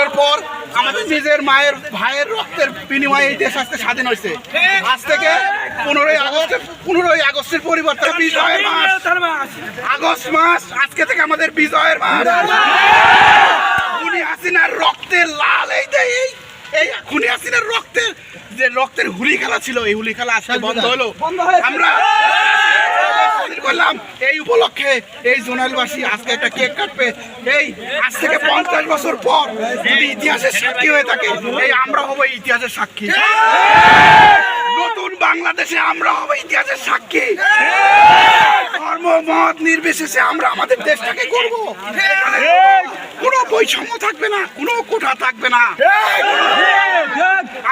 করার পর আমাদের নিজের মায়ের ভাইয়ের রক্তের বিনিময়ে এই দেশ আজকে স্বাধীন হয়েছে। আজ থেকে 15ই আগস্টের পরিবর্তে বিজয়ের মাস, আগস্ট মাস আজকে থেকে আমাদের বিজয়ের মাস। খুনি হাসিনার রক্তের লাল এই খুনি হাসিনার রক্তের হুলি খেলা ছিল, এই হুলি খেলা আজকে বন্ধ হলো। আমরা বললাম এই উপলক্ষে এই জোনালবাসী আজকে একটা কেক কাটবে। এই আজ থেকে 50 বছর পর যদি ইতিহাসের সাক্ষী হয়ে থাকে, এই আমরা হবো ইতিহাসের সাক্ষী। নতুন বাংলাদেশে আমরা হবো ইতিহাসের সাক্ষী। ধর্ম মত নির্বিশেষে আমরা আমাদের দেশটাকে করবো। কোনো বৈষম্য থাকবে না, কোনো কোঠা থাকবে না।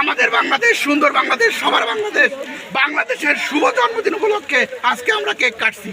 আমাদের বাংলাদেশ সুন্দর বাংলাদেশ, সবার বাংলাদেশ। বাংলাদেশের শুভ জন্মদিন উপলক্ষে আজকে আমরা কেক কাটছি।